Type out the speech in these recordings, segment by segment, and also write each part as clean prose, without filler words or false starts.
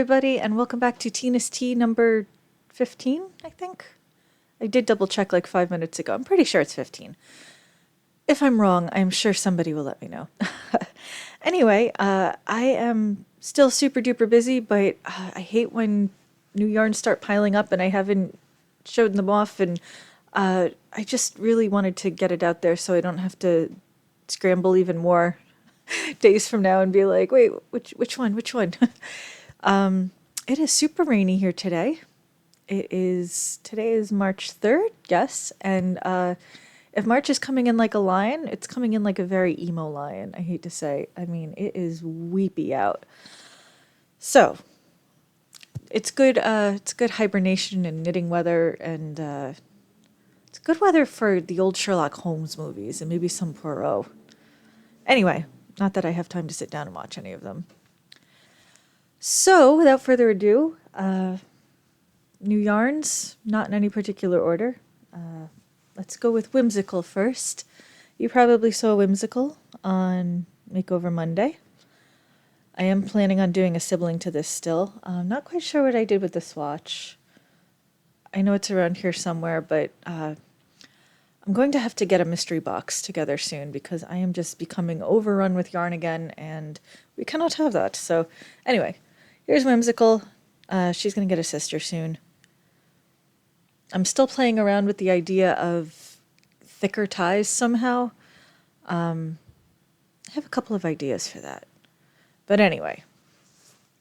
everybody, and welcome back to Tina's Tea number 15, I think. I did double check like 5 minutes ago. I'm pretty sure it's 15. If I'm wrong, I'm sure somebody will let me know. Anyway, I am still super duper busy, but I hate when new yarns start piling up and I haven't showed them off, and I just really wanted to get it out there so I don't have to scramble even more days from now and be like, wait, which one? It is super rainy here today. Today is March 3rd, yes, and if March is coming in like a lion, it's coming in like a very emo lion, I hate to say. I mean, it is weepy out. So, it's good hibernation and knitting weather, and it's good weather for the old Sherlock Holmes movies and maybe some Poirot. Anyway, not that I have time to sit down and watch any of them. So, without further ado, new yarns, not in any particular order. Let's go with Whimsical first. You probably saw Whimsical on Makeover Monday. I am planning on doing a sibling to this still. I'm not quite sure what I did with the swatch. I know it's around here somewhere, but I'm going to have to get a mystery box together soon because I am just becoming overrun with yarn again, and we cannot have that. So anyway, here's Whimsical. She's going to get a sister soon. I'm still playing around with the idea of thicker ties somehow. I have a couple of ideas for that. But anyway,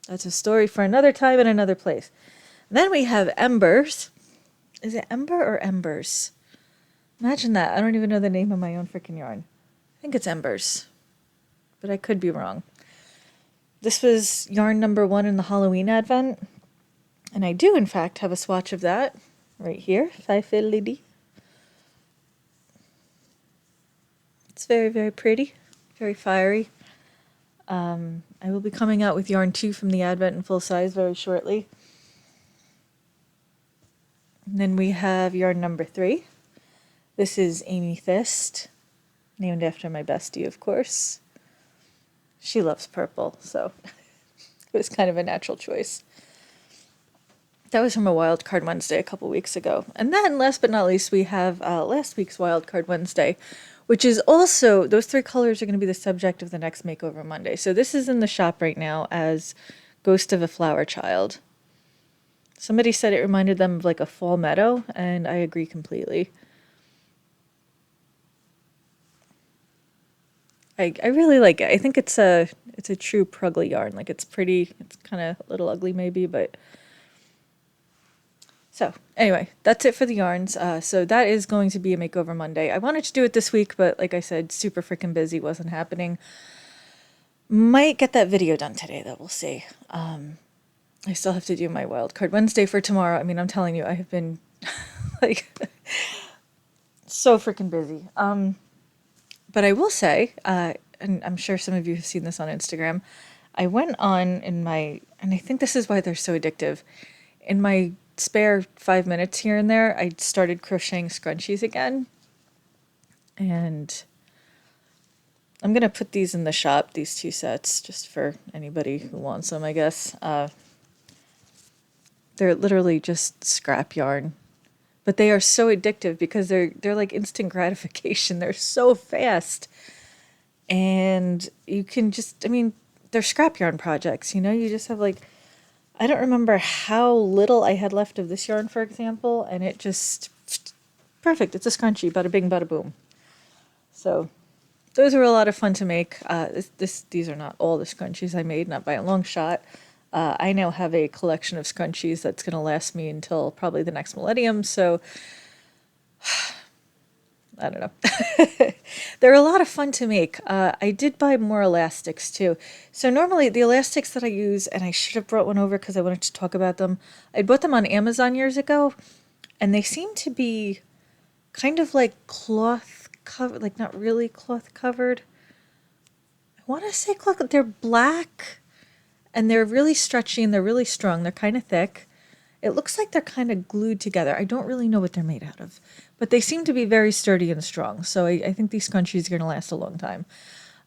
that's a story for another time and another place. Then we have Embers. Is it Ember or Embers? Imagine that. I don't even know the name of my own freaking yarn. I think it's Embers, but I could be wrong. This was yarn number 1 in the Halloween Advent, and I do, in fact, have a swatch of that. Right here, Fi Fiddly Dee. It's very, very pretty, very fiery. I will be coming out with yarn 2 from the Advent in full size very shortly. And then we have yarn number 3. This is Amy Fist, named after my bestie, of course. She loves purple, so it was kind of a natural choice. That was from a Wildcard Wednesday a couple weeks ago. And then, last but not least, we have last week's Wildcard Wednesday, which is also, those 3 colors are going to be the subject of the next Makeover Monday. So this is in the shop right now as Ghost of a Flower Child. Somebody said it reminded them of like a fall meadow, and I agree completely. I really like it. I think it's a true Prugly yarn. Like, it's pretty, it's kind of a little ugly maybe, but... So, anyway, that's it for the yarns. So that is going to be a Makeover Monday. I wanted to do it this week, but like I said, super freaking busy, wasn't happening. Might get that video done today, though, we'll see. I still have to do my Wildcard Wednesday for tomorrow. I mean, I'm telling you, I have been, like, so freaking busy. But I will say, and I'm sure some of you have seen this on Instagram, I went on in my, and I think this is why they're so addictive, in my spare 5 minutes here and there, I started crocheting scrunchies again. And I'm going to put these in the shop, these 2 sets, just for anybody who wants them, I guess. They're literally just scrap yarn. But they are so addictive because they're like instant gratification. They're so fast. And you can just, I mean, they're scrap yarn projects, you know? You just have like, I don't remember how little I had left of this yarn, for example, and it just, perfect. It's a scrunchie, bada bing, bada boom. So those were a lot of fun to make. These are not all the scrunchies I made, not by a long shot. I now have a collection of scrunchies that's going to last me until probably the next millennium, so I don't know. They're a lot of fun to make. I did buy more elastics too. So normally the elastics that I use, and I should have brought one over because I wanted to talk about them. I bought them on Amazon years ago, and they seem to be kind of like cloth covered, like not really cloth covered. I want to say cloth. They're black, and they're really stretchy, and they're really strong. They're kind of thick. It looks like they're kind of glued together. I don't really know what they're made out of, but they seem to be very sturdy and strong. So I think these scrunchies are going to last a long time.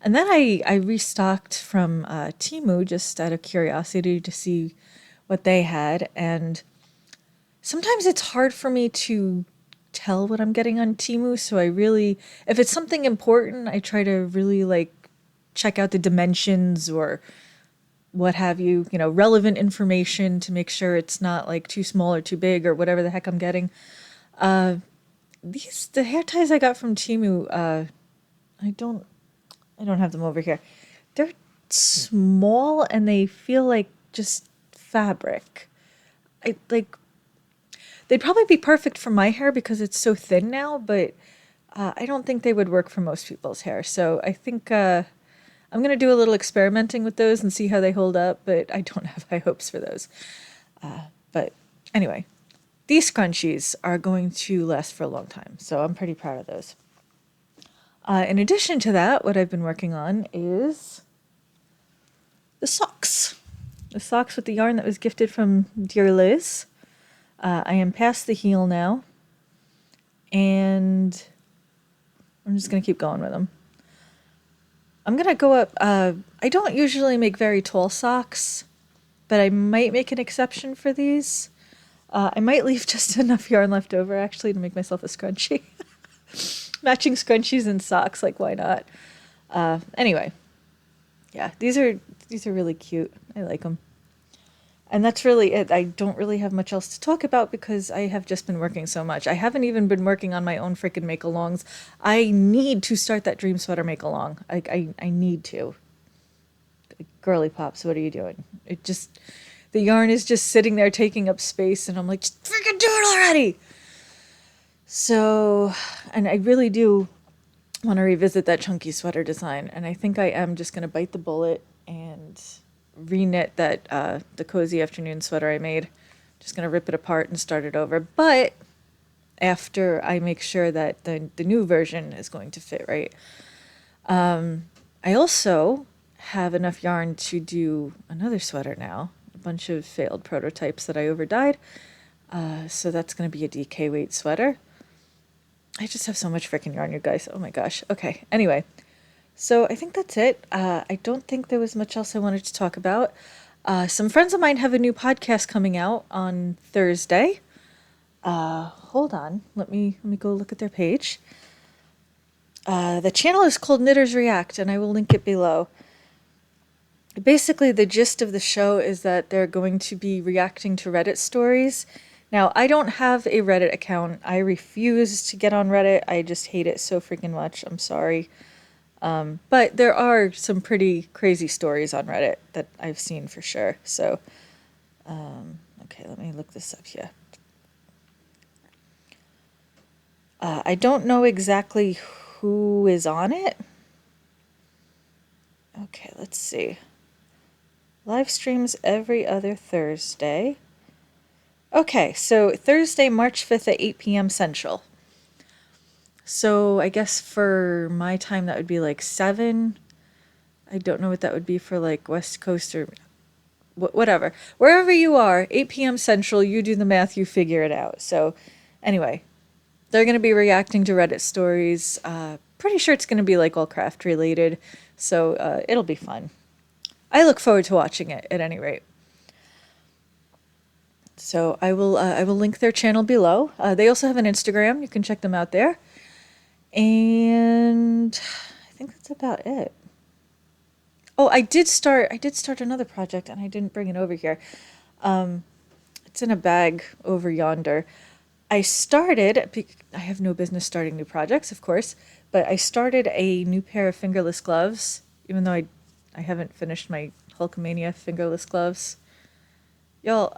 And then I restocked from Temu just out of curiosity to see what they had. And sometimes it's hard for me to tell what I'm getting on Temu. So I really, if it's something important, I try to really like check out the dimensions or what have you, relevant information to make sure it's not like too small or too big or whatever the heck I'm getting. The hair ties I got from Temu, I don't have them over here. They're small and they feel like just fabric. I like they'd probably be perfect for my hair because it's so thin now, but I don't think they would work for most people's hair. So I think I'm going to do a little experimenting with those and see how they hold up, but I don't have high hopes for those. But anyway, these scrunchies are going to last for a long time, so I'm pretty proud of those. In addition to that, what I've been working on is the socks. The socks with the yarn that was gifted from Dear Liz. I am past the heel now, and I'm just going to keep going with them. I'm going to go up. I don't usually make very tall socks, but I might make an exception for these. I might leave just enough yarn left over, actually, to make myself a scrunchie. Matching scrunchies and socks, like, why not? Anyway, yeah, these are really cute. I like them. And that's really it. I don't really have much else to talk about because I have just been working so much. I haven't even been working on my own freaking make-alongs. I need to start that Dream Sweater make-along. I need to. Girly Pops, what are you doing? The yarn is just sitting there taking up space, and I'm like, just freaking do it already! So, and I really do want to revisit that chunky sweater design, and I think I am just going to bite the bullet and reknit that the Cozy Afternoon sweater I made. Just going to rip it apart and start it over, but after I make sure that the new version is going to fit right. I also have enough yarn to do another sweater now, a bunch of failed prototypes that I overdyed, so that's going to be a DK weight sweater. I just have so much freaking yarn, you guys. Oh my gosh. Okay, anyway. So I think that's it. I don't think there was much else I wanted to talk about. Some friends of mine have a new podcast coming out on Thursday. Hold on. Let me go look at their page. The channel is called Knitters React, and I will link it below. Basically, the gist of the show is that they're going to be reacting to Reddit stories. Now, I don't have a Reddit account. I refuse to get on Reddit. I just hate it so freaking much. I'm sorry. But there are some pretty crazy stories on Reddit that I've seen for sure. So, okay, let me look this up here. I don't know exactly who is on it. Okay, let's see. Live streams every other Thursday. Okay, so Thursday, March 5th at 8 p.m. Central. So I guess for my time that would be like 7. I don't know what that would be for like West Coast or whatever. Wherever you are, 8 p.m. Central, you do the math, you figure it out. So anyway, they're going to be reacting to Reddit stories. Pretty sure it's going to be like all craft related. So it'll be fun. I look forward to watching it at any rate. So I will link their channel below. They also have an Instagram. You can check them out there. And I think that's about it. Oh, I did start another project, and I didn't bring it over here. It's in a bag over yonder. I have no business starting new projects, of course, but I started a new pair of fingerless gloves, even though I haven't finished my Hulkamania fingerless gloves. Y'all,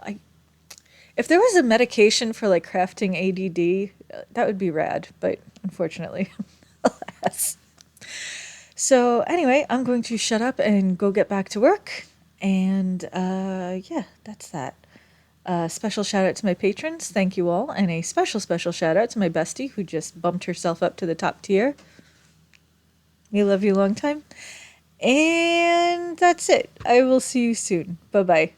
if there was a medication for like crafting ADD, that would be rad, but unfortunately, alas. So anyway, I'm going to shut up and go get back to work. And yeah, that's that. Special shout out to my patrons. Thank you all. And a special shout out to my bestie who just bumped herself up to the top tier. We love you long time. And that's it. I will see you soon. Bye-bye.